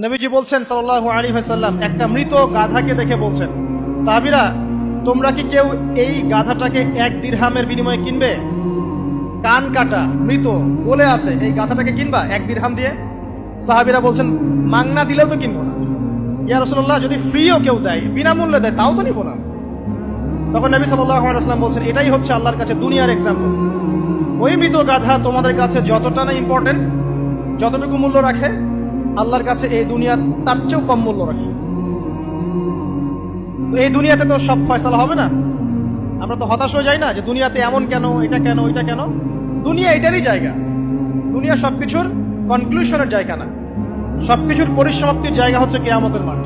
নবীজি বলছেন সাল্লাল্লাহু আলাইহি ওয়াসাল্লাম, একটা মৃত গাধাকে দেখে বলছেন, সাহাবীরা তোমরা কি কেউ এই গাধাটাকে 1 দিরহামের বিনিময়ে কিনবে? কান কাটা, মৃত, বলে আছে, এই গাধাটাকে কিনবা 1 দিরহাম দিয়ে? সাহাবীরা বলছেন, মাংনা দিলেও তো কিনবো না। ইয়া রাসূলুল্লাহ, যদি ফ্রিও কেউ দেয়, বিনামূল্যে দেয়, তাও তো নিব না। তখন নবী সাল্লাল্লাহু আলাইহি ওয়াসাল্লাম বলছেন, এটাই হচ্ছে আল্লাহর কাছে দুনিয়ার এক্সাম্পল। ওই মৃত গাধা তোমাদের কাছে যতটা না ইম্পর্টেন্ট, যতটুকু মূল্য রাখে, আল্লাহর কাছে এই দুনিয়া তার চেয়েও কম মূল্য রাখে। তো এই দুনিয়াতে তো সব ফয়সালা হবে না। আমরা তো হতাশ হয়ে যাই না যে দুনিয়াতে এমন কেন, এটা কেন, ওইটা কেন। দুনিয়া এটারই জায়গা। দুনিয়া সবকিছুর কনক্লুশনের জায়গা না, সবকিছুর পরিসমাপ্তির জায়গা হচ্ছে কিয়ামতের মাঠ।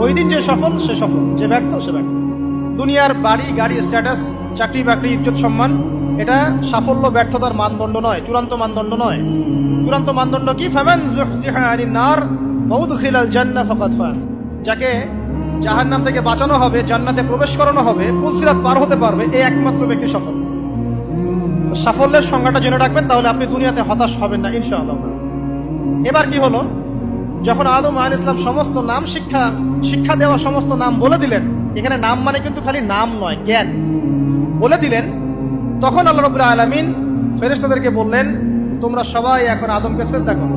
ওই দিন যে সফল সে সফল, যে ব্যর্থ সে ব্যর্থ। দুনিয়ার বাড়ি গাড়ি, স্ট্যাটাস, চাকরি বাকরি, ইজ্জত সম্মান, এটা সাফল্য ব্যর্থতার মানদণ্ড নয়, চূড়ান্ত মানদণ্ড নয়। চূড়ান্ত মানদণ্ড কি? ফামান যুহজিহা আনিন নার ওয়া উদখিলাল জান্নাহ ফাকাদ ফাজ। যাকে জাহান্নাম থেকে বাঁচানো হবে, জান্নাতে প্রবেশ করানো হবে, পুলসিরাত পার হতে পারবে, এই একমাত্র ব্যক্তি সফল। সাফল্যের সংজ্ঞাটা জেনে রাখবেন, তাহলে আপনি দুনিয়াতে হতাশ হবেন না ইনশাআল্লাহ। এবার কি হলো, যখন আদম আলাইহিস সালাম সমস্ত নাম শিক্ষা দেওয়া সমস্ত নাম বলে দিলেন, এখানে নাম মানে কিন্তু খালি নাম নয়, জ্ঞান বলে দিলেন, তখন আল্লাহ রাব্বুল আলামিন ফেরেশতাদেরকে বললেন, তোমরা সবাই এখন আদমকে সিজদা করো।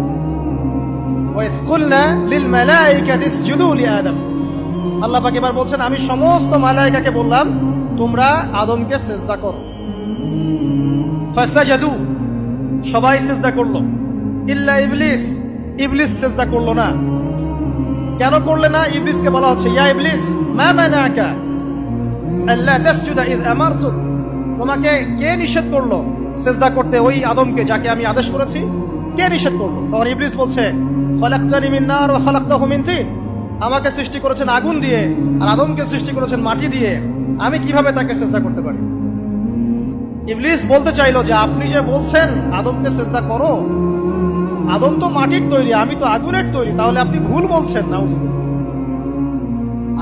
ওয়া ইয কুলনা লিল মালাইকাতি ইসজুদু লি আদম। আল্লাহ পাক এবার বলছেন, আমি সমস্ত মালায়েকাকে বললাম তোমরা আদমকে সিজদা করো। ফাসাজাদু, সবাই সিজদা করলো, ইল্লা ইবলিস, ইবলিস সিজদা করলো না। কেন করলে না? ইবলিসকে বলা হচ্ছে, ইয়া ইবলিস মা মানাকা আল্লা তাসজুদা ইয আমারতুক। তোমাকে কে নিষেধ করলো সিজদা করতে ওই আদমকে যাকে আমি আদেশ করেছি? কে নিষেধ করলো? তখন ইবলিস বলছে, খলাকতানি মিন নার ওয়া খলাকতাহু মিন তিন। আমাকে সৃষ্টি করেছেন আগুন দিয়ে আর আদমকে সৃষ্টি করেছেন মাটি দিয়ে, আমি কিভাবে তাকে সিজদা করতে পারি? ইবলিস বলতে চাইলো যে আপনি যে বলছেন আদমকে সিজদা করো, আদম তো মাটির তৈরি, আমি তো আগুনের তৈরি, তাহলে আপনি ভুল বলছেন। নাউজুবিল্লাহ।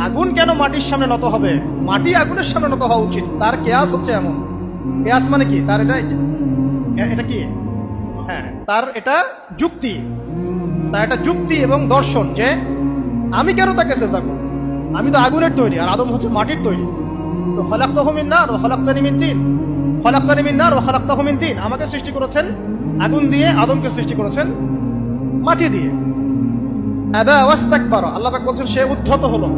আগুন কেন মাটির সামনে নত হবে? মাটি আগুনের সামনে নত হওয়া উচিত। তার কেয়াস হচ্ছে এমন। কেয়াস মানে কি? তার এটা কি? হ্যাঁ, তার এটা যুক্তি, তার এটা যুক্তি এবং দর্শন যে আমি কেন তাকে সিজদা করব? আমি তো আগুনের তৈরি আর আদম হচ্ছে মাটির তৈরি। তো খলাকতাহু মিন নার ওয়া খলাকতানি মিন তিন, খলাকতানি মিন নার ওয়া খলাকতাহু মিন তিন। আমাকে সৃষ্টি করেছেন আগুন দিয়ে, আদমকে সৃষ্টি করেছেন মাটি দিয়ে। আবা ওয়াস্তাকবারা, আল্লাহ পাক বলছেন সে উদ্ধত হলো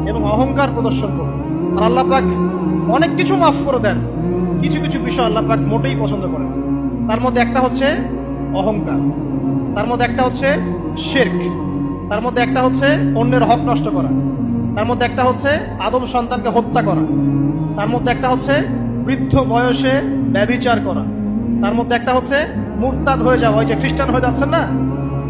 এবং অহংকার প্রদর্শন করল। আর আল্লাহ পাক অনেক কিছু মাফ করে দেন, কিছু কিছু বিষয় আল্লাহ পাক মোটেই পছন্দ করেন। তার মধ্যে একটা হচ্ছে অহংকার, তার মধ্যে একটা হচ্ছে শিরক, তার মধ্যে একটা হচ্ছে অন্যের হক নষ্ট করা, তার মধ্যে একটা হচ্ছে আদম সন্তানকে হত্যা করা, তার মধ্যে একটা হচ্ছে বৃদ্ধ বয়সে ব্যভিচার করা, তার মধ্যে একটা হচ্ছে মুরতাদ হয়ে যাওয়া। ওই যে খ্রিস্টান হয়ে যাচ্ছেন না,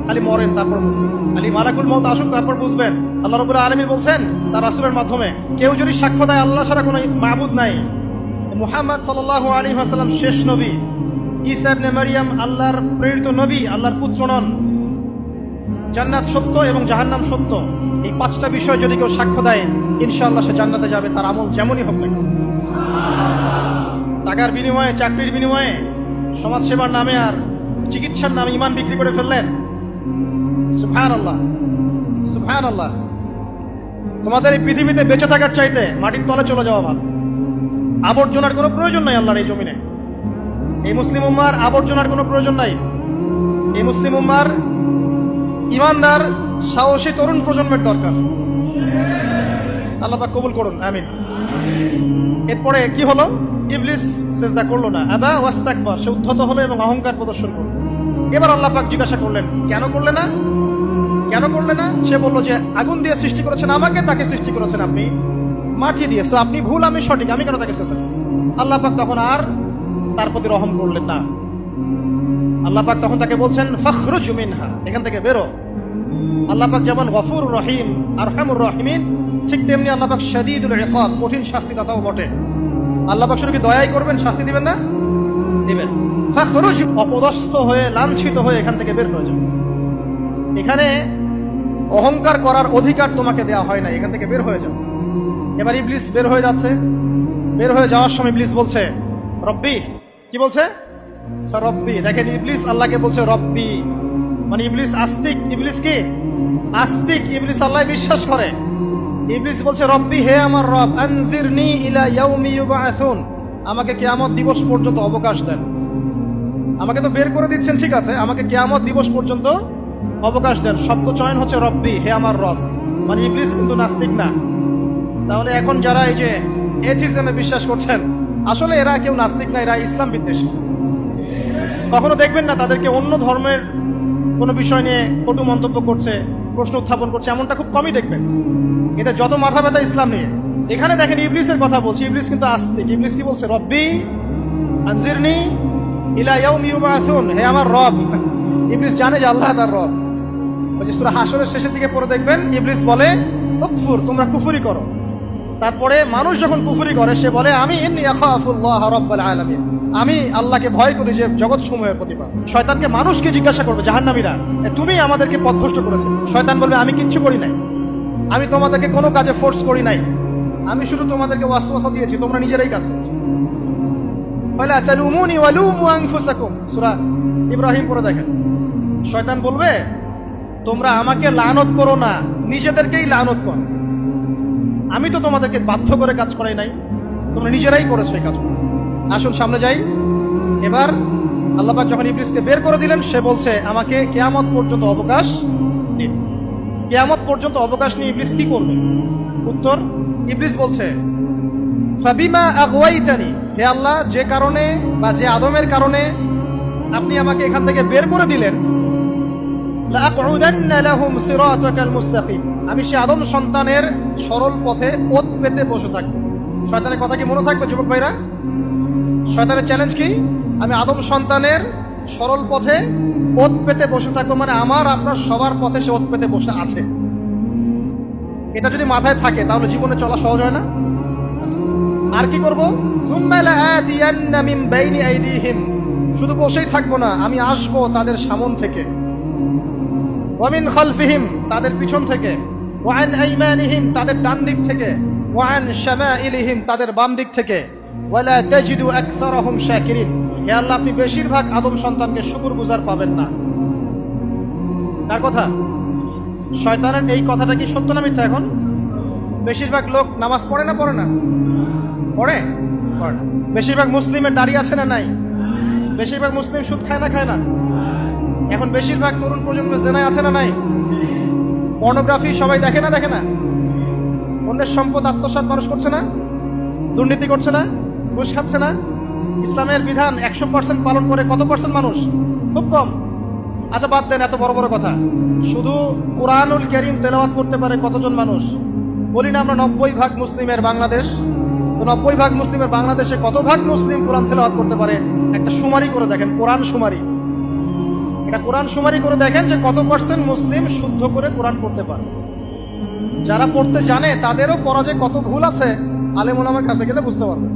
খালি মরেন তারপর বুঝবেন, খালি মালাকুল মউত আসুক তারপর বুঝবেন। আল্লাহ রাব্বুল আলামিন বলছেন তার রাসূলের মাধ্যমে, কেউ যদি সাক্ষ্য দেয় আল্লাহ ছাড়া কোনো মাবুদ নাই, মুহাম্মদ সাল্লাল্লাহু আলাইহি ওয়াসাল্লাম শেষ নবী, ঈসা ইবনে মারইয়াম আল্লাহর প্রেরিত নবী, আল্লাহর পুত্র নন, জান্নাত সত্য এবং জাহান্নাম সত্য, এই 5টা বিষয় যদি কেউ সাক্ষ্য দেয়, ইনশাআল্লাহ সে জান্নাতে যাবে, তার আমল যেমনই হোক না। টাকার বিনিময়ে, চাকরির বিনিময়ে, সমাজ সেবার নামে আর চিকিৎসার নামে ঈমান বিক্রি করে ফেললেন। সুবহানাল্লাহ, সুবহানাল্লাহ। তোমাদের এই পৃথিবীতে বেঁচে থাকার চাইতে মাটির তলে চলে যাওয়া ভালো। আবর্জনার কোনো প্রয়োজন নাই আল্লাহর এই জমিনে। এই মুসলিম উম্মার আবর্জনার কোনো প্রয়োজন নাই। এই মুসলিম উম্মার ইমানদার সাহসী তরুণ প্রজন্মের দরকার। আল্লাহ পাক কবুল করুন, আমিন। এরপরে কি হলো? ইবলিস সিজদা করলো না, আবা ওয়াস্তাকবার, সে উদ্ধত হলো এবং অহংকার প্রদর্শন করলো। এবার আল্লাহ পাক জিজ্ঞাসা করলেন, কেন করলে না? কেন করলে না? সে বললো যে আগুন দিয়ে সৃষ্টি করেছেন আমাকে, তাকে সৃষ্টি করেছেন আপনি মাটি দিয়ে, সো আপনি ভুল, আমি সঠিক, আমি কেন তাকে সিজদা করব? আল্লাহ পাক তখন আর তার প্রতি রহম করলেন না। আল্লাহ পাক তখন তাকে বলছেন, ফাখরুজ মিনহা, এখান থেকে বেরো। আল্লাহ পাক যেমন গফুর রহিম, আরহামুর রহিমিন, ঠিক তেমনি আল্লাহ পাক শাদীদুল ইকাব, কঠিন শাস্তি দাতাও বটে। আল্লাহ পাক শুধু কি দয়াই করবেন, শাস্তি দিবেন না? দিবেন। ফাখরুজ, অপদস্থ হয়ে, লাঞ্ছিত হয়ে এখান থেকে বের হয়ে যাও। এখানে অহংকার করার অধিকার তোমাকে দেওয়া হয় না, এখান থেকে বের হয়ে যাও। এবার ইবলিস বের হয়ে যাচ্ছে। বের হয়ে যাওয়ার সময় ইবলিস বলছে রব্বি। কি বলছে? রব্বি। দেখেন, ইবলিস আল্লাহকে বলছে রব্বি। মানে ইবলিস আস্তিক। ইবলিস কি আস্তিক? ইবলিস আল্লাহ বিশ্বাস করে। ইবলিস বলছে রব্বি, হে আমার রব, আনজিরনি ইলা ইয়াউমি ইউবআসুন, আমাকে কিয়ামত দিবস পর্যন্ত অবকাশ দেন। আমাকে তো বের করে দিচ্ছেন, ঠিক আছে, আমাকে কিয়ামত দিবস পর্যন্ত অবকাশ দেন। শব্দ চয়ন হচ্ছে রব্বি, হে আমার রব। মানে ইবলিস কিন্তু নাস্তিক না। তাহলে এখন যারা এই যে এথিজমে বিশ্বাস করছেন, আসলে এরা কেউ নাস্তিক না, এরা ইসলাম বিদ্বেষী। কখনো দেখবেন না তাদেরকে অন্য ধর্মের কোনো বিষয় নিয়ে কটু মন্তব্য করছে, প্রশ্ন উত্থাপন করছে, এমনটা খুব কমই দেখবেন। এতে যত মাথা ব্যথা ইসলাম নিয়ে। এখানে দেখেন ইবলিসের কথা বলছি, ইবলিস কিন্তু আস্তিক। ইবলিস কি বলছে? রব্বি আনজিরনি ইলা ইয়াউমি ইউবআসুন, হে আমার রব। ইবলিস জানে যে আল্লাহ তার রব। ওই যে সূরা হাশরের শেষের দিকে পড়ে দেখবেন ইবলিস বলে উকফুর, তোমরা কুফরি করো। তারপরে মানুষ যখন কুফরি করে সে বলে আমি ইন্নী আখাফুল্লাহ রাব্বাল আলামিন, আমি আল্লাহকে ভয় করি যে জগৎ সমূহের প্রতিপালক। শয়তানকে মানুষকে জিজ্ঞাসা করবে জাহান্নামীরা, তুমি আমাদেরকে পথভ্রষ্ট করেছো। শয়তান বলবে আমি কিচ্ছু করি নাই, আমি তোমাদেরকে কোনো কাজে ফোর্স করি নাই, আমি শুধু তোমাদেরকে ওয়াসওয়াসা দিয়েছি, তোমরা নিজেরাই কাজ করছো। ফালা তালুমুনি ওয়ালুমু আনফুসাকুম, সূরা ইব্রাহিম পড়ে দেখেন। শয়তান বলবে তোমরা আমাকে লানত করো না, নিজেদেরকেই লানত করো, আমি তো তোমাদেরকে বাধ্য করে কাজ করাই নাই, তোমরা নিজেরাই করেছো এই কাজ। আসুন সামনে যাই। এবার আল্লাহ পাক যখন ইবলিসকে বের করে দিলেন, সে বলছে আমাকে কিয়ামত পর্যন্ত অবকাশ দিন। কিয়ামত পর্যন্ত অবকাশ নিয়ে ইবলিস কি করবে? উত্তর, ইবলিস বলছে ফাবিমা আগওয়াইতানি, হে আল্লাহ, যে কারণে বা যে আদমের কারণে আপনি আমাকে এখান থেকে বের করে দিলেন, লাআকউদান্না লাহুম সিরাতাকাল মুস্তাকিম, আমি সে আদম সন্তানের সরল পথে ওত পেতে বসে থাকবো। শয়তানের কথা কি মনে থাকবে যুবক ভাইরা? শয়তানের চ্যালেঞ্জ কি? আমি আদম সন্তানের সরল পথে ওত পেতে বসে থাকবো, মানে আমার আপনার সবার পথে সে ওত পেতে বসে আছে। এটা যদি মাথায় থাকে তাহলে জীবনে চলা সহজ হয় না? আর কি করবো? সুম্মা লাআতিয়ান্না মিন বাইনি আইদিহিম, শুধু বসেই থাকবো না, আমি আসবো তাদের সামন থেকে, ওয়া মিন খালফিহিম, তাদের পিছন থেকে, ওয়া আন আইমানিহিম, তাদের ডান দিক থেকে, ওয়া আন শামাইলিহিম, তাদের বাম দিক থেকে, ওয়ালা তাজিদু আকসারাহুম শাকিরিন, হে আল্লাহ, আপনি বেশিরভাগ আদম সন্তানকে শুকরগুজার পাবেন না। কার কথা? শয়তানের এই কথাটা কি সত্য না মিথ্যা? এখন বেশিরভাগ লোক নামাজ পড়ে না পড়ে না? পড়ে। বেশিরভাগ মুসলিমের দাড়ি আছে না নাই? বেশিরভাগ মুসলিম সুদ খায় না খায় না? এখন বেশিরভাগ তরুণ প্রজন্মের জেনায় আছে না নাই? পর্নোগ্রাফি সবাই দেখে না দেখে না? অন্যের সম্পদ আত্মসাৎ মানুষ করছে না? দুর্নীতি করছে না? ঘুষ খাচ্ছে না? ইসলামের বিধান 100% পালন করে কত পার্সেন্ট মানুষ? খুব কম। আচ্ছা বাদ দেন এত বড় বড় কথা, শুধু কোরআনুল কারীম তেলাওয়াত করতে পারে কতজন মানুষ? বলি না আমরা 90% মুসলিমের বাংলাদেশ, তো 90% মুসলিমের বাংলাদেশে কত ভাগ মুসলিম কোরআন তেলাওয়াত করতে পারে? একটা শুমারি করে দেখেন, কোরআন শুমারি। এটা কোরআন শুমারি করে দেখেন যে কত পার্সেন্ট মুসলিম শুদ্ধ করে কোরআন পড়তে পারে। যারা পড়তে জানে তাদেরও পড়া যে কত ভুল আছে, আলেম ওলামার কাছে গেলে বুঝতে পারবেন।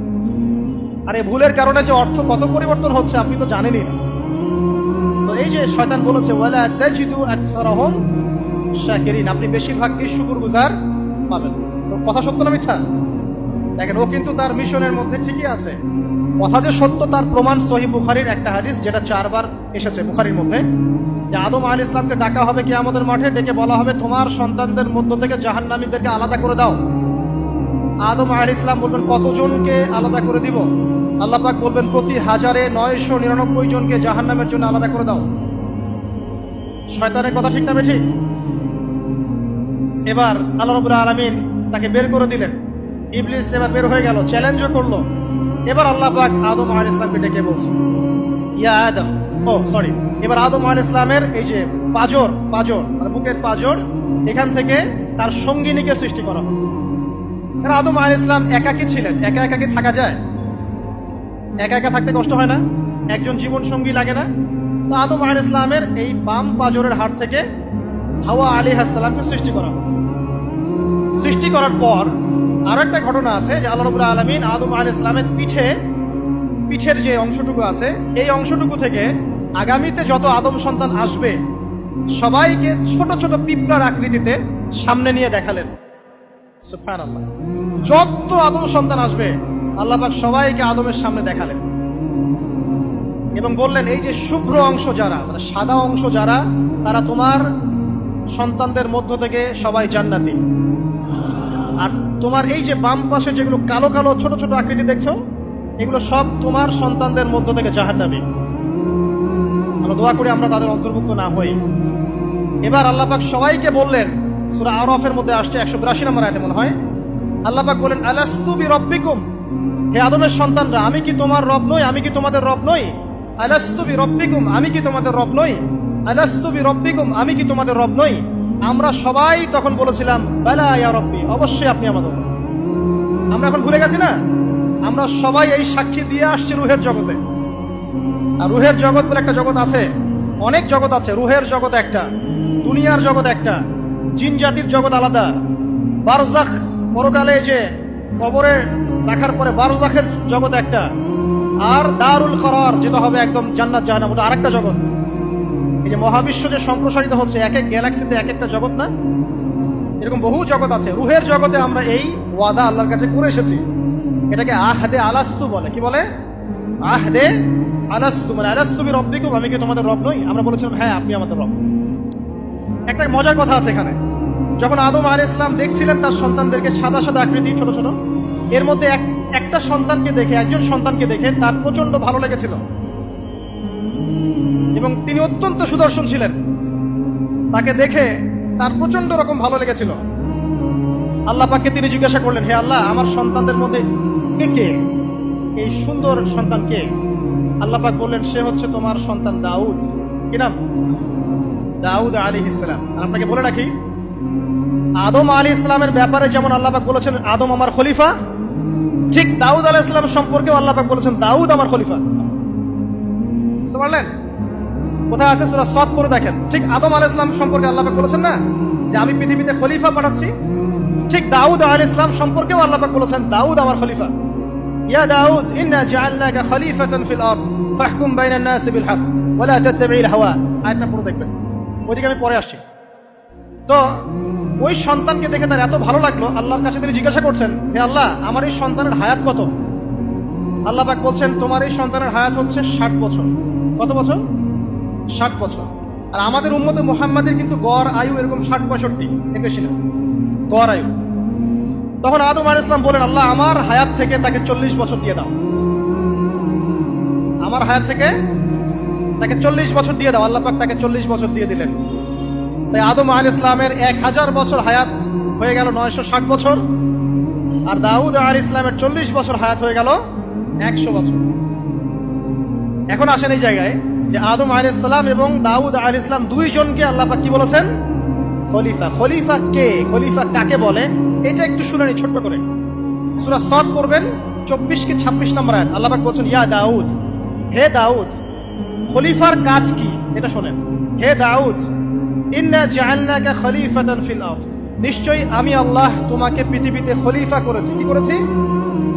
আর এই ভুলের কারণে যে অর্থ কত পরিবর্তন হচ্ছে আপনি তো জানেনই না। তো এই যে শয়তান বলেছে ওয়ালা তাজিদু আকসারাহুম শাকিরিন, আপনি বেশিরভাগই শুকরগুজার পাবেন। তো কথা সত্য না মিথ্যা? দেখেন, ও কিন্তু তার মিশনের মধ্যে ঠিকই আছে। কথা যে সত্য তার প্রমাণ সহিহ বুখারীর একটা হাদিস, যেটা 4 বার এসেছে বুখারীর মধ্যে, যে আদম আলাইহিস সালামকে ডাকা হবে কিয়ামতের মাঠে, ডেকে বলা হবে তোমার সন্তানদের মধ্য থেকে জাহান্নামীদেরকে আলাদা করে দাও। আদম আলাইহিস সালাম বলবেন কতজনকে আলাদা করে দিব? আল্লাহ পাক বলবেন প্রতি 1099 জনকে জাহান্নামের জন্য আলাদা করে দাও। শয়তানের কথা ঠিক না বেঠিক? এবার আল্লাহ রাব্বুল আলামিন তাকে বের করে দিলেন। ইবলিস এবার বের হয়ে গেল, চ্যালেঞ্জও করলো। এবার আল্লাহ পাক আদম আলাইহিস সালামকে ডেকে বলছে ইয়া আদম, এবার আদম আলাইহিস সালামের এই যে পাঁজর মানে বুকের পাঁজর, এখান থেকে তার সঙ্গিনীকে সৃষ্টি করা হবে। কারণ আদম আলাইহিস সালাম একাকী ছিলেন, একা কি থাকা যায়? একা থাকতে কষ্ট হয় না? একজন জীবন সঙ্গী লাগে না? তো আদম আলাইহিস সালামের এই বাম পাঁজরের হাড় থেকে হাওয়া আলাইহিস সালামকে সৃষ্টি করা হবে। সৃষ্টি করার পর আরো একটা ঘটনা আছে যে আল্লাহ রাব্বুল আলামিন আদম আলাইহিস সালামের পিঠের যে অংশটুকু আছে, এই অংশটুকু থেকে আগামীতে যত আদম সন্তান আসবে সবাইকে ছোট ছোট পিঁপড়ার আকৃতিতে সামনে নিয়ে দেখালেন। সুবহানাল্লাহ। যত আদম সন্তান আসবে আল্লাহ পাক সবাইকে আদমের সামনে দেখালেন। এবং বললেন এই যে শুভ্র অংশ যারা, মানে সাদা অংশ যারা, তারা তোমার সন্তানদের মধ্য থেকে সবাই জান্নাতি। আর তোমার এই যে বাম পাশে যেগুলো কালো কালো ছোট ছোট আকৃতি দেখছো, এগুলো সব তোমার সন্তানদের মধ্য থেকে জাহান্নামী। আমরা দোয়া করি আমরা তাদের অন্তর্ভুক্ত না হই। এবার আল্লাহ পাক সবাইকে বললেন, সূরা আরাফের মধ্যে আসছে 182 নম্বর আয়াতে মনে হয়, আল্লাহ পাক বলেন আলাস্তু বিরব্বিকুম, হে আদমের সন্তানরা, আমি কি তোমার রব নই? আমি কি তোমাদের রব নই? আলাস্তু বিরব্বিকুম, আমি কি তোমাদের রব নই? আলাস্তু বিরব্বিকুম, আমি কি তোমাদের রব নই? আমরা সবাই তখন বলেছিলাম বালা ইয়া রব্বি, অবশ্যই আপনি আমাদের রব। আমরা এখন ভুলে গেছি না? আমরা সবাই এই সাক্ষী দিয়ে আসছি রুহের জগতে। আর রুহের জগৎ বলে একটা জগৎ আছে, অনেক জগৎ আছে। রুহের জগৎ একটা, দুনিয়ার জগৎ একটা, জিন জাতির জগৎ আলাদা, বারজাখ পরকালে যে কবরে রাখার পরে বারজাখের জগৎ একটা, আর দারুল করার যেটা হবে একদম জান্নাত জাহান্নাম, ওটা আরেকটা জগৎ। এই যে মহাবিশ্ব যে সম্প্রসারিত হচ্ছে, এক এক গ্যালাক্সিতে এক একটা জগৎ না, এরকম বহু জগৎ আছে। রুহের জগতে আমরা এই ওয়াদা আল্লাহর কাছে করে এসেছি। এটাকে আহদে আলাস্তু বলে। কি বলে? আহদে আলাস্তু, মানে আলাস্তু বিরব্বিকুম, আমি কি তোমাদের রব নই? আমরা বলেছিলাম হ্যাঁ আপনি আমাদের রব। একটা মজার কথা আছে এখানে, যখন আদম আলাইহিস সালাম দেখছিলেন তার সন্তানদেরকে সাদা সাদা আকৃতি ছোট ছোট, এর মধ্যে একটা সন্তানকে দেখে, একজন সন্তানকে দেখে তার প্রচন্ড ভালো লেগেছিল এবং তিনি অত্যন্ত সুদর্শন ছিলেন। তাকে দেখে তার প্রচন্ড রকম ভালো লেগেছিল। আল্লাহ পাককে তিনি জিজ্ঞাসা করলেন, হে আল্লাহ, আমার সন্তানদের মধ্যে কে, এই সুন্দর সন্তান কে? আল্লাহ পাক বললেন, সে হচ্ছে তোমার সন্তান দাউদ। কি নাম? দাউদ আলাইহিস সালাম। আর আপনাকে বলে রাখি, আদম আলাইহিস সালামের ব্যাপারে যেমন আল্লাহ পাক বলেছেন আদম আমার খলিফা, ঠিক দাউদ আলাইহিস সালাম সম্পর্কেও আল্লাহ পাক বলেছেন দাউদ আমার খলিফা। বুঝতে পারলেন? কোথায় আছে? সূরা সাদ পড়ে দেখেন। ঠিক আদম আলাইহিস সালাম সম্পর্কে আল্লাহ পাক বলেছেন না যে আমি পৃথিবীতে খলিফা পাঠাচ্ছি, ঠিক দাউদ আলাইহিস সালাম সম্পর্কেও আল্লাহ পাক বলেছেন দাউদ আমার খলিফা। ইয়া দাউদ ইন্না জাআলনাকা খলিফাতান ফিল আরদ ফাহকুম বাইনান নাসি বিল হক ওয়া লা তাত্তাবি'ল হাওয়া। আয়াতটা পড়ে দেখবেন, ওইদিকে আমি পরে আসছি। তো ওই সন্তানকে দেখে তার এত ভালো লাগলো, আল্লাহর কাছে তিনি জিজ্ঞাসা করছেন, হে আল্লাহ, আমার এই সন্তানের হায়াত কত? আল্লাহ পাক বলছেন, তোমার এই সন্তানের হায়াত হচ্ছে 60 বছর। কত বছর? 60 বছর। আর আমাদের উম্মতে মুহাম্মাদের কিন্তু গড় আয়ু এরকম 60-65, এর বেশি না গড় আয়ু। তখন আদম আলাইহিস সালাম বলেন, আল্লাহ, আমার হায়াত থেকে তাকে 40 বছর দিয়ে দাও। আমার হায়াত থেকে তাকে 40 বছর দিয়ে দাও। আল্লাহ পাক তাকে 40 বছর দিয়ে দিলেন। তাই আদম আলাইহিস সালামের 1000 বছর হায়াত হয়ে গেল 960 বছর, আর দাউদ আলাইহিস সালামের 40 বছর হায়াত হয়ে গেল 100 বছর। এখন আসেন এই জায়গায় যে আদম আলাইহিস সালাম এবং দাউদ আলাইহিস সালাম দুইজনকে আল্লাহ পাক কি বলেছেন? খলিফা। খলিফা কে? খলিফা কাকে বলে? এটা একটু শুনে নি ছোট্ট করে। সূরা সাদ পড়বেন 24 কি 26 নম্বর আয়াত। আল্লাহ পাক বলছেন, ইয়া দাউদ, হে দাউদ, খলিফার কাজ কি এটা শোনেন। হে দাউদ, ইন্না জাআলনাকা খলিফাতান ফিল আরদ, নিশ্চয়ই আমি আল্লাহ তোমাকে পৃথিবীতে খলিফা করেছি। কি করেছি?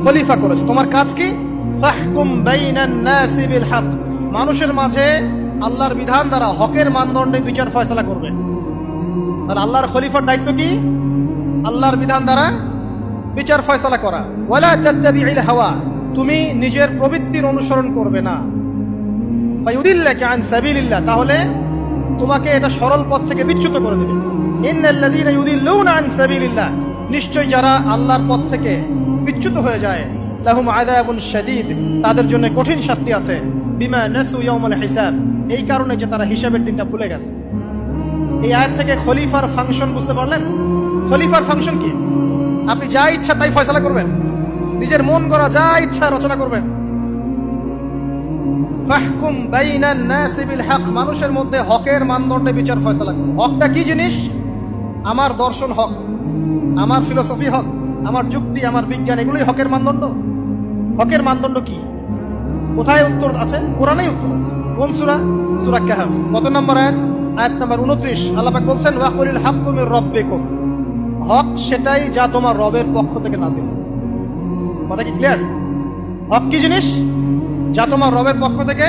খলিফা করেছি। তোমার কাজ কি? ফাহকুম বাইনান নাসি বিল হক, মানুষের মাঝে আল্লাহর বিধান দ্বারা হকের মানদণ্ডে বিচার ফয়সালা করবে। আর আল্লাহর খলিফার দায়িত্ব কি? আল্লাহর বিধান দ্বারা বিচার ফয়সালা করা। ওয়ালা তাত্তাবি'ল হাওয়া, তুমি নিজের প্রবৃত্তির অনুসরণ করবে না। ফায়ুদিল্লাকা আন সাবিলিল্লাহ, তাহলে তোমাকে এটা সরল পথ থেকে বিচ্যুত করে দেবে। ইন্নাল্লাযীনা ইউদিল্লুনা আন সাবিলিল্লাহ, নিশ্চয় যারা আল্লাহর পথ থেকে বিচ্যুত হয়ে যায়, লাহুম আযাবুন শাদীদ, তাদের জন্য কঠিন শাস্তি আছে। বিমা নাসু ইয়াউমাল হিসাব, এই কারণে যে তারা হিসাবের দিনটা ভুলে গেছে। এই আয়াত থেকে খলিফার ফাংশন বুঝতে পারলেন? খলিফার ফাংশন কি? আপনি যা ইচ্ছা তাই ফয়সালা করবেন, নিজের মন গড়া যা ইচ্ছা রচনা করবেন। ফাহকুম বাইনান নাসি বিল হক, মানুষের মধ্যে হকের মানদণ্ডে বিচার ফয়সালা করুন। হকটা কি জিনিস? আমার দর্শন হক, আমার ফিলোসফি হক, আমার যুক্তি, আমার বিজ্ঞান, এগুলোই হকের মানদণ্ড। হকের মানদণ্ড কি? কোথায় উত্তর আছে? কোরআনেই উত্তর আছে। কোন সূরা? সূরা কাহফ। কত নম্বর আয়াত? আয়াত নম্বর 29। আল্লাহ পাক বলছেন, ওয়াকুলিল হাক্কু মির রাব্বিকুম, হক সেটাই যা তোমার রবের পক্ষ থেকে নাযিল। কথা কি ক্লিয়ার? হক কি জিনিস? যা তোমার রবের পক্ষ থেকে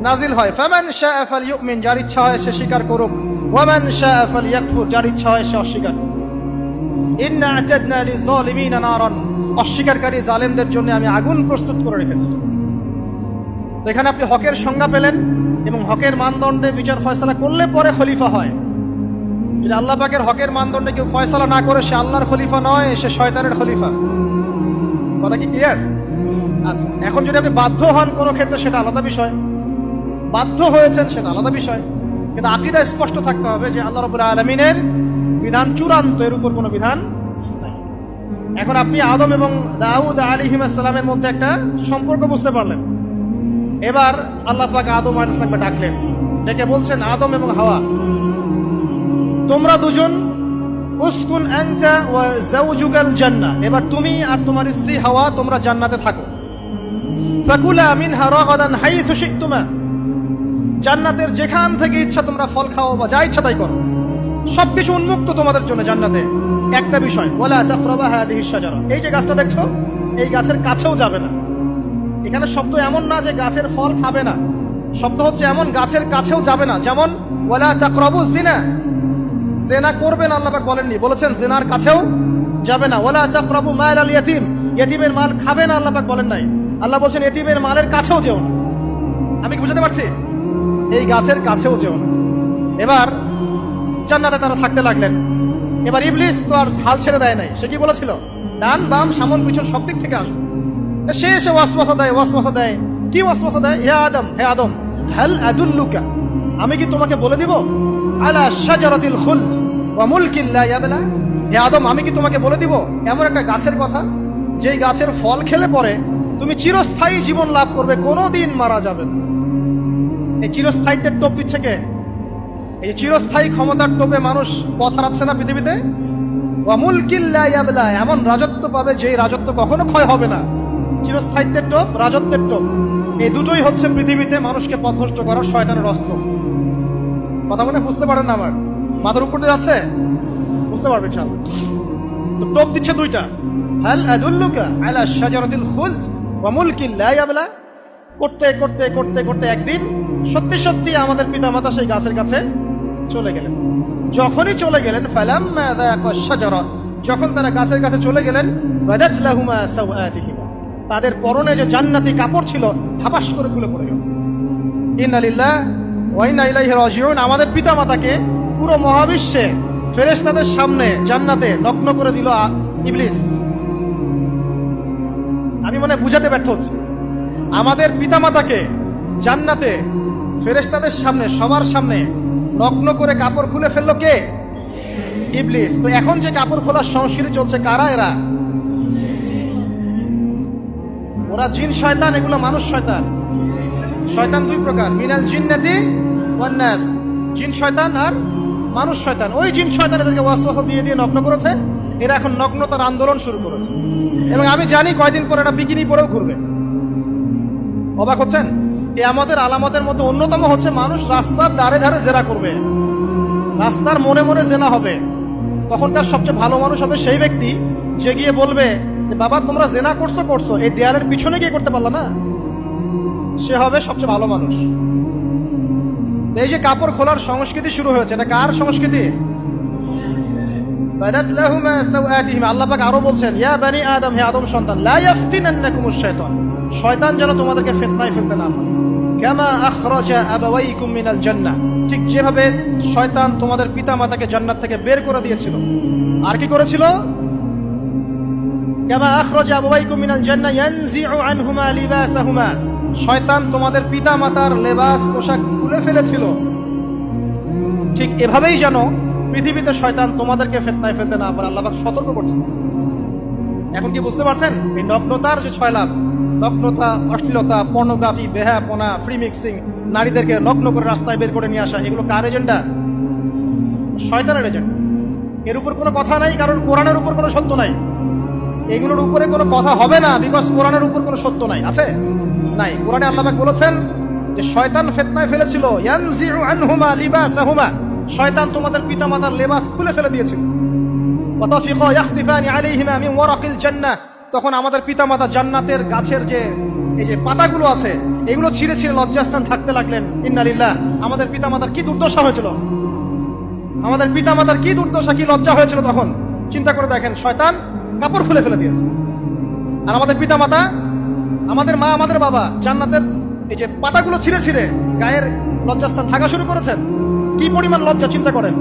নাজিল হয়। ফামান শাআ ফালইউমিন, যার ইচ্ছা হয় সে স্বীকার করুক। ওয়ামান শাআ ফালইয়াকফুর, যার ইচ্ছা হয় সে অস্বীকার করুক। ইন্না আ'তাদনা লিযালিমিনা নারান, অস্বীকারকারী জালেমদের জন্য আমি আগুন প্রস্তুত করে রেখেছি। তো এখানে আপনি হকের সংজ্ঞা পেলেন এবং হকের মানদণ্ডে বিচার ফয়সালা করলে পরে খলিফা হয়। যদি আল্লাহ পাকের হকের মানদণ্ডে কেউ ফয়সালা না করে সে আল্লাহর খলিফা নয়, সে শয়তানের খলিফা। কথা কি ক্লিয়ার? আচ্ছা, এখন যদি আপনি বাধ্য হন কোনো ক্ষেত্রে সেটা আলাদা বিষয়, বাধ্য হয়েছেন সেটা আলাদা বিষয়, কিন্তু আকীদা স্পষ্ট থাকতে হবে যে আল্লাহ রাব্বুল আলামিনের বিধান চূড়ান্ত, এর উপর কোনো বিধান নাই। এখন আপনি আদম এবং দাউদ আলাইহিস সালামের মধ্যে একটা সম্পর্ক বুঝতে পারলেন। এবার আল্লাহ পাক আদম আলাইহিস সালামকে ডাকলেন, ডেকে বলছেন, আদম এবং হাওয়া, তোমরা দুজন উসকুন আনতা ওয়া যাওজুকাল জান্নাহ, এবার তুমি আর তোমার স্ত্রী হাওয়া তোমরা জান্নাতে থাকো। ফাকুলা মিনহা রাগাদান হাইথু শি'তুমা, জান্নাতের যেখান থেকে ইচ্ছা তোমরা ফল খাও বা যা ইচ্ছা তাই করো, সবকিছু উন্মুক্ত তোমাদের জন্য জান্নাতে। একটা বিষয়, ওয়ালা তাকরাবা হাদিহিশ শাজারা, এই যে গাছটা দেখছো এই গাছের কাছেও যাবে না। এখানে শব্দ এমন না যে গাছের ফল খাবে না, শব্দ হচ্ছে এমন গাছের কাছেও যাবে না। যেমন ওয়ালা তাকরাবু জিনা, জিনা করবে না আল্লাহ পাক বলেননি, বলেছেন জিনার কাছেও যাবে না। ওয়ালা তাকরাবু মাল আল ইয়াতীম, ইয়াতীমের মাল খাবে না আল্লাহ পাক বলেন নাই, আল্লাহ বলছেন ইয়াতীমের মালের কাছেও যেও না। আমি কি বুঝাতে পারছি? এই গাছের কাছেও যেও না। এবার জান্নাতে তারা থাকতে লাগলেন। এবার ইবলিস তো আর হাল ছেড়ে দেয় নাই, সে কি বলেছিল, ডান বাম সামন পিছন সব দিক থেকে আসবে। সে এসে ওয়াসওয়াসা দেয়। কি ওয়াসওয়াসা দেয়? হে আদম হাল আদুল্লুকা, আমি কি তোমাকে বলে দিব, আলা শাজারাতিল খুলদ ওয়া মুলকিন লা ইয়াবলা, হে আদম আমি কি তোমাকে বলে দিব এমন একটা গাছের কথা যেই গাছের ফল খেলে পরে তুমি চিরস্থায়ী জীবন লাভ করবে, কোনোদিন মারা যাবে না। এই চিরস্থায়িত্বের টোপ দিচ্ছে কে? এই চিরস্থায়ী ক্ষমতার টোপে মানুষ পথ হারাচ্ছে না পৃথিবীতে। ওয়া মুলকিন লা ইয়াবলা, এমন রাজত্ব পাবে যেই রাজত্ব কখনো ক্ষয় হবে না। চিরস্থায়িত্বের টোপ, রাজত্বের টোপ, এই দুটোই হচ্ছে পৃথিবীতে মানুষকে পথভ্রষ্ট করার শয়তানের অস্ত্র। কথা মনে বুঝতে পারেন না? আমার মাথার উপর দিয়ে যাচ্ছে, বুঝতে পারবে ইনশাআল্লাহ। তো টোপ দিচ্ছে দুইটা, হাল আদুল্লুকা আলা শাজারাতিল খুলদ ওয়া মুলকিন লা ইয়াবলা। করতে করতে করতে করতে একদিন সত্যি সত্যি আমাদের পিতামাতা সেই গাছের কাছে চলে গেলেন। যখনই চলে গেলেন, ফালাম্মা যাকা শাজারা, যখন তারা গাছের কাছে চলে গেলেন, বাদাত লাহুমা সাওআতিহিমা, তাদের পরনে যে জান্নাতি কাপড় ছিল ধাপাস করে খুলে পড়ে গেল। ইন্না লিল্লাহি ওয়া ইন্না ইলাইহি রাজিউন। আমাদের পিতামাতাকে পুরো মহাবিশ্বে ফেরেশতাদের সামনে জান্নাতে নগ্ন করে দিল ইবলিস। আমি মনে বুঝাতে ব্যর্থ হচ্ছি। আমাদের পিতামাতাকে জান্নাতে ফেরেশতাদের সামনে, সবার সামনে নগ্ন করে কাপড় খুলে ফেললো কে? ইবলিস। তো এখন যে কাপড় খোলার সংস্কৃতি চলছে, কারা এরা? ওরা জিন শয়তান, এগুলো মানুষ শয়তান। শয়তান দুই প্রকার, মিনাল জিন্নাতি ওয়ান নাস, জিন শয়তান আর মানুষ শয়তান। ওই জিন শয়তান এদেরকে ওয়াসওয়াসা দিয়ে দিয়ে নগ্ন করেছে। এরা এখন নগ্নতার আন্দোলন শুরু করেছে এবং আমি জানি কয়দিন পরে এটা বিকিনি পরেও ঘুরবে। অবাক হচ্ছেন? কিয়ামতের আলামতের মধ্যে অন্যতম হচ্ছে মানুষ রাস্তার ধারে ধারে জেনা করবে, রাস্তার মনে মনে জেনা হবে। তখনকার সবচেয়ে ভালো মানুষ হবে সেই ব্যক্তি যে গিয়ে বলবে, বাবা তোমরা জেনা করছো, এই দেয়ালের পিছনে গিয়ে করতে পারলা না, সে হবে সবচেয়ে ভালো মানুষ। এই যে কাপড় খোলার সংস্কৃতি শুরু হয়েছে, এটা কার সংস্কৃতি? বাদাত লাহুমা সাওআতিহিমা। আল্লাহ পাক আরো বলছেন, ইয়া বানি আদম, হে আদম সন্তান, লা ইয়াফতিনান্নাকুমুশ শাইতান, শয়তান যেন তোমাদেরকে ফিতনায় ফেলতে না পারে। কামা আখরাজা আবাওয়াইকুম মিনাল জান্নাহ, ঠিক যেভাবে শয়তান তোমাদের পিতামাতাকে জান্নাত থেকে বের করে দিয়েছিল। আর কি করেছিল? কামা আখরাজা আবাওয়াইকুম মিনাল জান্নাহ ইয়ানজিউ আনহুমা লিবাসাহুমা, শয়তান তোমাদের পিতামাতার লেবাস পোশাক খুলে ফেলেছিল। ঠিক এভাবেই যেন পৃথিবীতে শয়তান তোমাদেরকে ফিতনায় ফেলতে না পারে, আল্লাহ পাক সতর্ক করছেন। এখন কি বুঝতে পারছেন? এই নগ্নতার যে 6 লাভ, নগ্নতা, অশ্লীলতা, পর্নোগ্রাফি, বেহায়াপনা, ফ্রি মিক্সিং, নারীদেরকে নগ্ন করে রাস্তায় বের করে নিয়ে আসা, এগুলো কার এজেন্ডা? শয়তানের এজেন্ডা। এর উপর কোনো কথা নাই, কারণ কোরআনের উপর কোনো সত্য নাই। এগুলোর উপরে কোনো কথা হবে না, বিকজ কোরআনের উপর কোনো সত্য নাই। আছে? নাই। কোরআনে আল্লাহ পাক বলেছেন যে শয়তান ফিতনায় ফেলেছিল, ইয়ানজিউ আনহুমা লিবাসাহুমা, শয়তান তোমাদের পিতামাতার লেবাস খুলে ফেলে দিয়েছিল। ওয়া তাফিকা ইয়াখতিফানি আলাইহিমা মিন ওয়ারাকিল জান্নাহ, তখন আমাদের পিতামাতা জান্নাতের গাছের যে এই যে পাতাগুলো আছে এগুলো ছিঁড়ে ছিঁড়ে লজ্জাস্থান থাকতে লাগলেন। ইন্না লিল্লাহ। আমাদের পিতামাতার কি দুর্দশা হয়েছিল, আমাদের পিতামাতার কি দুর্দশা, কি লজ্জা হয়েছিল তখন। চিন্তা করে দেখেন, শয়তান কাপড় খুলে ফেলে দিয়েছে। আর আমাদের পিতামাতা, আমাদের মা, আমাদের বাবা জান্নাতের এই যে পাতাগুলো ছিঁড়ে ছিঁড়ে গায়ের লজ্জাস্থান ঢাকা শুরু করেছেন, কি পরিমাণ লজ্জা চিন্তা করেন।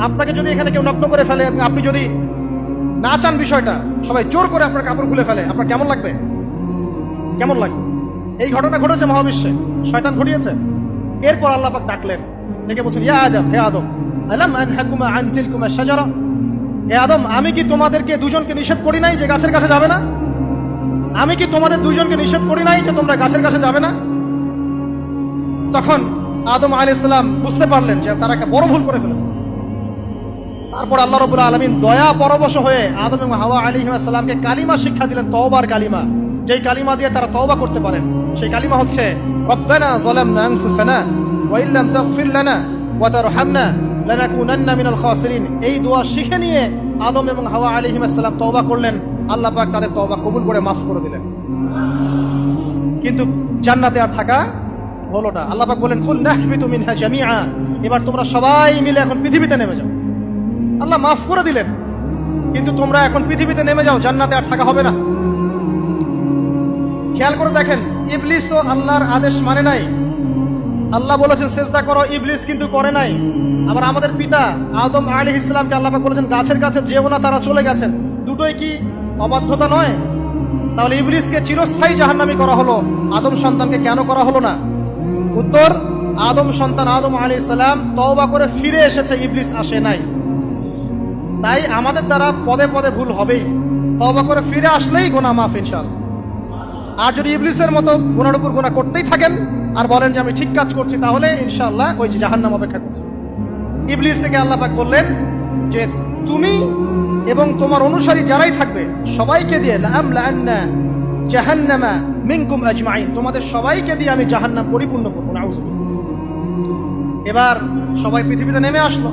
আপনাকে যদি এখানে কেউ নগ্ন করে ফেলে, আপনি যদি না চান বিষয়টা, সবাই জোর করে আপনার কাপড় খুলে ফেলে, আপনার কেমন লাগবে? কেমন লাগবে? এই ঘটনা ঘটেছে মহাবিশ্বে, শয়তান ঘটিয়েছে। এরপর আল্লাহ পাক ডাকলেন, ডেকে বলছেন, ইয়া আদম, হে আদম, আলাম আনহাকুমা আন তিলকুমা শাজারা, হে আদম, আমি কি তোমাদেরকে দুজনকে নিষেধ করি নাই যে গাছের কাছে যাবে না? আমি কি তোমাদের দুজনকে নিষেধ করি নাই যে তোমরা গাছের কাছে যাবে না? তখন আদম আলাইহিস সালাম বুঝতে পারলেন যে তারা একটা বড় ভুল করে ফেলেছে। তারপর আল্লাহ রাব্বুল আলামিন দয়া পরবশ হয়ে আদম এবং হাওয়া আলাইহিস সালামকে কালিমা শিক্ষা দিলেন, তওবার কালিমা, যেই কালিমা দিয়ে তারা তওবা করতে পারেন। সেই কালিমা হচ্ছে রব্বানা যালামনা আনফুসানা ওয়া ইল্লাম তাগফির লানা ওয়া তারহামনা লানাকুনান্না মিনাল খাসিরিন। এই দোয়া শিখে নিয়ে আদম এবং হাওয়া আলাইহিস সালাম তওবা করলেন। আল্লাহ পাক তাদের তওবা কবুল করে মাফ করে দিলেন। কিন্তু জান্নাতে আর থাকা হলো না। আল্লাহ পাক বলেন, কুল নাহবিতু মিনহা জামিআ, এবার তোমরা সবাই মিলে এখন পৃথিবীতে নেমে যাও। আল্লাহ মাফ করে দিলেন, কিন্তু তোমরা এখন পৃথিবীতে নেমে যাও, জান্নাতে আর থাকা হবে না। খেয়াল করে দেখেন, ইবলিসও আল্লাহর আদেশ মানে নাই। আল্লাহ বলেছেন সেজদা করো, ইবলিস কিন্তু করে নাই। আবার আমাদের পিতা আদম আলাইহিস সালামকে আল্লাহ পাক বলেছেন গাছের কাছে যেও না, তারা চলে গেছেন। দুটোই কি অবাধ্যতা নয়? তাহলে ইবলিসকে চিরস্থায়ী জাহান্নামী করা হলো, আদম সন্তানকে কেন করা হলো না? উত্তর, আদম সন্তান আদম আলাইহিস সালাম তওবা করে ফিরে এসেছে, ইবলিস আসে নাই। তাই আমাদের দ্বারা পদে পদে ভুল হবেই, তওবা করে ফিরে আসলেই গুনাহ মাফ ইনশাআল্লাহ। আর যদি ইবলিসের মতো গুনার উপর গুনাহ করতেই থাকেন আর বলেন যে আমি ঠিক কাজ করছি, তাহলে ইনশাআল্লাহ ওই যে জাহান্নাম অপেক্ষা করছে। ইবলিস থেকে আল্লাহ পাক বললেন যে তুমি এবং তোমার অনুসারী যারাই থাকবে সবাইকে দিয়ে লাআমলাআন্না জাহান্নামা মিনকুম আজমাইন, তোমাদের সবাইকে দিয়ে আমি জাহান্নাম পরিপূর্ণ করব। নাউযুবিল্লাহ। এবার সবাই পৃথিবীতে নেমে আসলো।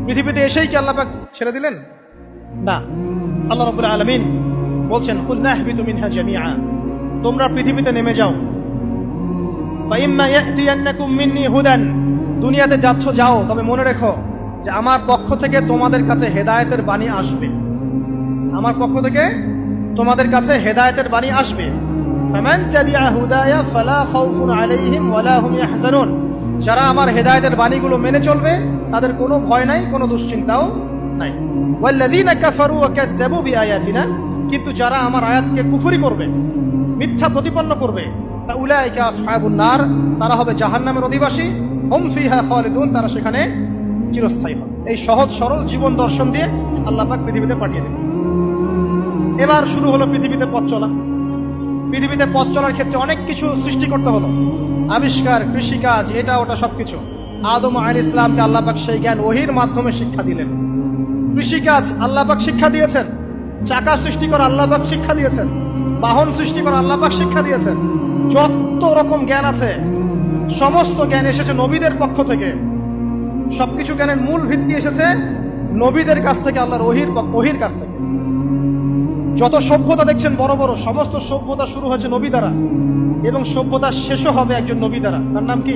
পৃথিবীতে এসেই কি আল্লাহ পাক ছেড়ে দিলেন? না, আল্লাহ রাব্বুল আলামিন বলছেন, কুল নাহবিতু মিনহা জামিআ, তোমরা পৃথিবীতে নেমে যাও। ফাইম্মা ইয়াতিয়ান্নাকুম মিন্নি হুদান, দুনিয়াতে যাচ্ছ যাও, তবে মনে রেখো যে আমার পক্ষ থেকে তোমাদের কাছে হেদায়েতের বাণী আসবে। আমার পক্ষ থেকে তোমাদের কাছে হেদায়েতের বাণী আসবে। ফামান তাবিআ হুদায়া ফালা খাউফুন আলাইহিম ওয়ালা হুম ইয়াহজানুন, যারা আমার হেদায়েতের বাণীগুলো মেনে চলবে তাদের কোনো ভয় নাই, কোনো দুশ্চিন্তাও নাই। ওয়াল্লাযীনা কাফারু ওয়া কাযযাবু বিআয়াতিনা, কিন্তু যারা আমার আয়াতকে কুফরি করবে, মিথ্যা প্রতিপন্ন করবে, ফাউলাইকা আসহাবুন নার, তারা হবে জাহান্নামের অধিবাসী। হুম ফিহা খালিদুন, তারা সেখানে চিরস্থায়ী হবে। এই সহজ সরল জীবন দর্শন দিয়ে আল্লাহ পাক পৃথিবীতে পাঠিয়ে দেন। এবার শুরু হলো পৃথিবীতে পথ চলা। পৃথিবীতে পথ চলার ক্ষেত্রে অনেক কিছু সৃষ্টি করতে হলো, আবিষ্কার, কৃষিকাজ, এটা ওটা সবকিছু। আদম আলাইহিস সালামকে আল্লাহ পাক সেই জ্ঞান ওহীর মাধ্যমে শিক্ষা দিলেন। কৃষিকাজ আল্লাহ পাক শিক্ষা দিয়েছেন, চাকা সৃষ্টি করা আল্লাহ পাক শিক্ষা দিয়েছেন, বাহন সৃষ্টি করা আল্লাহ পাক শিক্ষা দিয়েছেন। যত রকম জ্ঞান আছে সমস্ত জ্ঞান এসেছে নবীদের পক্ষ থেকে। সবকিছু জ্ঞানের মূল ভিত্তি এসেছে নবীদের কাছ থেকে, আল্লাহর ওহীর কাছ থেকে। যত সভ্যতা দেখছেন বড় বড়, সমস্ত সভ্যতা শুরু হয়েছে নবী দ্বারা, এবং সভ্যতা শেষও হবে একজন নবী দ্বারা। তার নাম কি?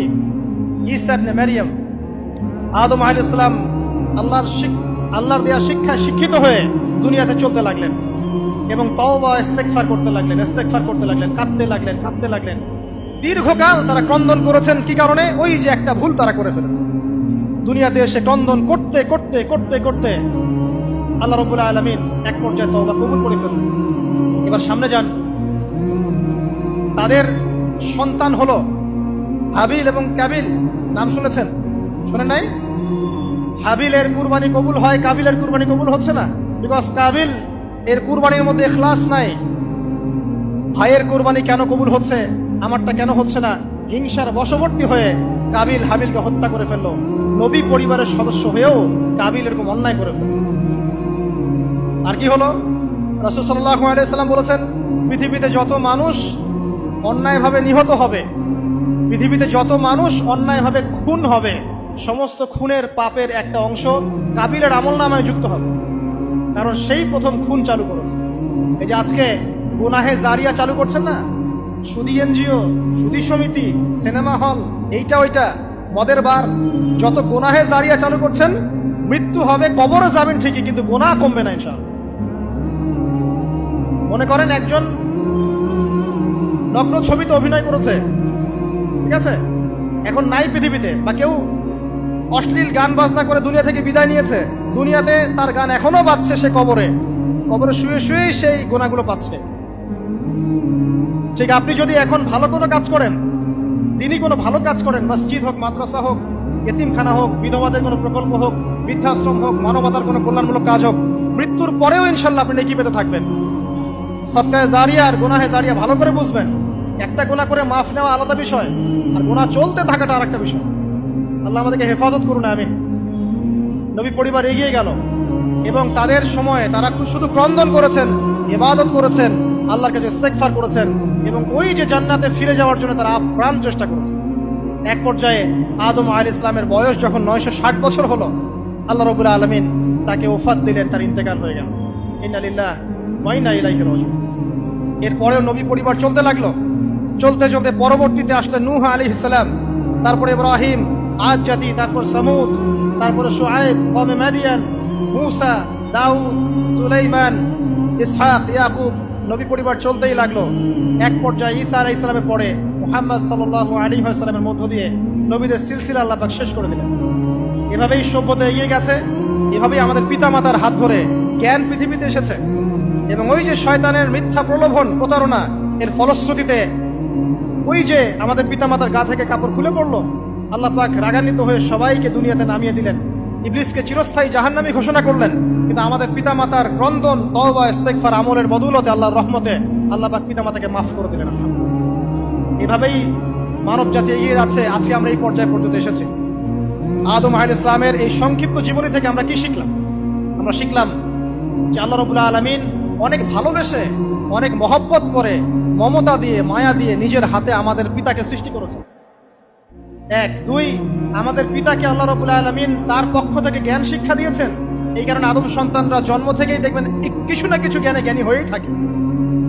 ঈসা ইবনে মারইয়াম। আদম আলাইহিস সালাম আল্লাহর দেয়া শিক্ষায় শিক্ষিত হয়ে দুনিয়াতে চলতে লাগলেন এবং তওবা ইস্তেগফার করতে লাগলেন, কাঁদতে লাগলেন। দীর্ঘকাল তারা ক্রন্দন করেছেন। কি কারণে? ওই যে একটা ভুল তারা করে ফেলেছে। দুনিয়াতে এসে ক্রন্দন করতে করতে করতে করতে আল্লাহ রাব্বুল আলামিন এক পর্যায়ে তওবা কবুল করে ফেললেন। এবার সামনে যান, তাদের সন্তান হলো হাবিল এবং কাবিল। নাম শুনেছেন? শোনেন নাই? হাবিলের কুরবানি কবুল হয়, কাবিলের কুরবানি কবুল হচ্ছে না। বিকজ কাবিল এর কুরবানির মধ্যে ইখলাস নাই। ভাইয়ের কুরবানি কেন কবুল হচ্ছে, আমারটা কেন হচ্ছে না? হিংসার বশবর্তী হয়ে কাবিল হাবিলকে হত্যা করে ফেললো। নবী পরিবারের সদস্য হয়েও কাবিল এরকম অন্যায় করে ফেলল। আর কি হলো? রাসূল সাল্লাল্লাহু আলাইহি সাল্লাম বলেছেন, পৃথিবীতে যত মানুষ অন্যায়ভাবে নিহত হবে, পৃথিবীতে যত মানুষ অন্যায়ভাবে খুন হবে, সমস্ত খুনের পাপের একটা অংশ কাবিলের আমলনামায় যুক্ত হবে। কারণ সেই প্রথম খুন চালু করেছে। এই যে আজকে গুনাহে জারিয়া চালু করছেন না, সুদী এনজিও, সুদী সমিতি, সিনেমা হল, এইটা ওইটা, মদের বার, যত গুনাহে জারিয়া চালু করছেন, মৃত্যু হবে, কবরে যাবেন ঠিকই, কিন্তু গুনাহ কমবে না ইনশাআল্লাহ। মনে করেন একজন নগ্ন ছবিতে অভিনয় করেছে, ঠিক আছে? এখন নাই পৃথিবীতে, বা কেউ অশ্লীল গান বাজনা করে দুনিয়া থেকে বিদায় নিয়েছে, দুনিয়াতে তার গান এখনো বাজছে, সে কবরে শুয়ে শুয়েই সেই গোনাগুলো পাচ্ছে। ঠিক আপনি যদি এখন ভালো কোনো কাজ করেন, দিনই কোনো ভালো কাজ করেন, মসজিদ হোক, মাদ্রাসা হোক, এতিমখানা হোক, বিধবাদের কোনো প্রকল্প হোক, বৃদ্ধাশ্রম হোক, মানবতার কোনো কল্যাণমূলক কাজ হোক, মৃত্যুর পরেও ইনশাল্লাহ আপনি নেকি পেতে থাকবেন। সদকায়ে জারিয়া আর গুনাহে জারিয়া ভালো করে বুঝবেন। একটা গুনাহ করে মাফ নেওয়া আলাদা বিষয়, আর গুনাহ চলতে থাকাটা আরেকটা বিষয়। আল্লাহ আমাদেরকে হেফাজত করুন, আমিন। নবী পরিবার এগিয়ে গেল এবং তাদের সময়ে তারা শুধু ক্রন্দন করেছেন, ইবাদত করেছেন, আল্লাহর কাছে ইস্তেগফার করেছেন এবং ওই যে জান্নাতে ফিরে যাওয়ার জন্য তারা আপ্রাণ চেষ্টা করেছেন। এক পর্যায়ে আদম আলাইহিস সালামের বয়স যখন 960 বছর হলো, আল্লাহ রাব্বুল আলামিন তাকে ওফাত দিলেন, তার ইন্তেকাল হয়ে গেল। ইন্না লিল্লাহি ওয়া ইন্না ইলাইহি রাজিউন। এরপরেও নবী পরিবার চলতে লাগলো, চলতে চলতে পরবর্তীতে আসলেন নূহ আলাইহিস সালাম, তারপরে ইব্রাহিম, আদ জাতি, তারপর সামুদ, তারপরে শুআয়ব, কওমে মাদিয়ান, মূসা, দাউদ, সুলাইমান, ইসহাক, ইয়াকুব। নবী পরিবার চলতেই লাগলো। এক পর্যায়ে ঈসা আলাইহিস সালামের পরে মুহাম্মদ সাল্লাল্লাহু আলাইহি ওয়াসাল্লামের মধ্য দিয়ে নবীদের সিলসিলা আল্লাহ পাক শেষ করে দিলেন। এভাবেই সভ্যতা এগিয়ে গেছে, এভাবেই আমাদের পিতামাতার হাত ধরে জ্ঞান পৃথিবীতে এসেছে। এবং ওই যে শয়তানের মিথ্যা প্রলোভন, প্রতারণা, এর ফলশ্রুতিতে ওই যে আমাদের পিতামাতার গা থেকে কাপড় খুলে পড়লো, আল্লাহ পাক রাগান্বিত হয়ে সবাইকে দুনিয়াতে নামিয়ে দিলেন, ইবলিসকে চিরস্থায়ী জাহান্নামী ঘোষণা করলেন। কিন্তু আমাদের পিতামাতার ক্রন্দন, তওবা, ইস্তেগফার, আমলের বদৌলতে, আল্লাহর রহমতে আল্লাহ পাক পিতামাতাকে মাফ করে দিলেন। এভাবেই মানব জাতি এগিয়ে যাচ্ছে। আজকে আমরা এই পর্যায়ে পর্যন্ত এসেছি। আদম আলাইহিস সালামের এই সংক্ষিপ্ত জীবনী থেকে আমরা কি শিখলাম? আমরা শিখলাম যে আল্লাহ রাব্বুল আলামিন অনেক ভালোবেসে, অনেক মহব্বত করে, মমতা দিয়ে, মায়া দিয়ে নিজের হাতে আমাদের পিতাকে সৃষ্টি করেছেন। এক, দুই, আমাদের পিতাকে আল্লাহ রাব্বুল আলামিন তার পক্ষ থেকে জ্ঞান শিক্ষা দিয়েছেন। এই কারণে আদম সন্তানরা জন্ম থেকেই দেখবেন কিছু না কিছু জ্ঞানে জ্ঞানী হয়েই থাকে।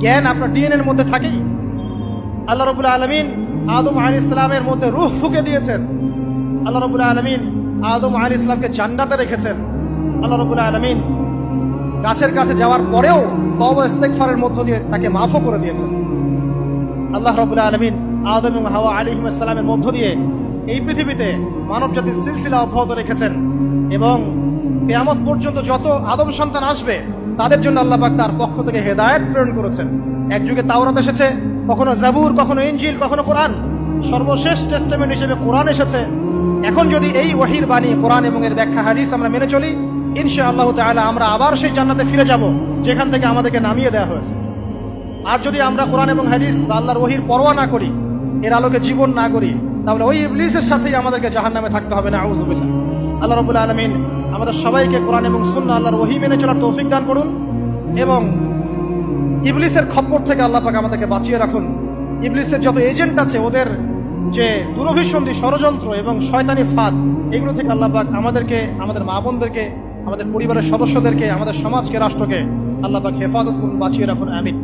জ্ঞান আপনার ডিএনএর মধ্যে থাকেই। আল্লাহ রাব্বুল আলামিন আদম আলাইহিস সালামের মধ্যে রূহ ফুঁকে দিয়েছেন। আল্লাহ রাব্বুল আলামিন আদম আলাইহিস সালামকে জান্নাতে রেখেছেন। আল্লাহ রাব্বুল আলামিন গাছের কাছে যাওয়ার পরেও তওবা ইস্তেগফারের মধ্য দিয়ে তাকে মাফও করে দিয়েছেন। আল্লাহ রাব্বুল আলামিন আদম এবং হাওয়া আলাইহিস সালামের মধ্য দিয়ে এই পৃথিবীতে মানব জাতির সিলসিলা অব্যাহত রেখেছেন এবং কিয়ামত পর্যন্ত যত আদম সন্তান আসবে তাদের জন্য আল্লাহ পাক তার পক্ষ থেকে হেদায়েত প্রেরণ করেছেন। এক যুগে তাওরাত এসেছে, কখনো জাবুর, কখনো ইনজিল, কখনো কোরআন, সর্বশেষ টেস্টামেন্ট হিসেবে কোরআন এসেছে। এখন যদি এই ওহীর বাণী, কোরআন এবং এর ব্যাখ্যা, হাদিস আমরা মেনে চলি, ইনশাআল্লাহ তাআলা আমরা আবার সেই জান্নাতে ফিরে যাব যেখান থেকে আমাদেরকে নামিয়ে দেওয়া হয়েছে। আর যদি আমরা কোরআন এবং হাদিস বা আল্লাহর ওহীর পরোয়া না করি, এর আলোকে জীবন না করি, তাহলে ওই ইবলিসের সাথেই আমাদেরকে জাহান্নামে থাকতে হবে। না, আউযুবিল্লাহ। আল্লাহ রাব্বুল আলামিন আমাদের সবাইকে কোরআন এবং সুন্নাহ, আল্লাহর ওহী মেনে চলার তৌফিক দান করুন এবং ইবলিসের খপ্পর থেকে আল্লাহ পাক আমাদেরকে বাঁচিয়ে রাখুন। ইবলিসের যত এজেন্ট আছে, ওদের যে দুরভিসন্ধি, ষড়যন্ত্র এবং শয়তানি ফাঁদ, এগুলো থেকে আল্লাহ পাক আমাদেরকে, আমাদের মা বোনদেরকে, আমাদের পরিবারের সদস্যদেরকে, আমাদের সমাজকে, রাষ্ট্রকে আল্লাহ পাক হেফাজত করুন, বাঁচিয়ে রাখুন, আমিন।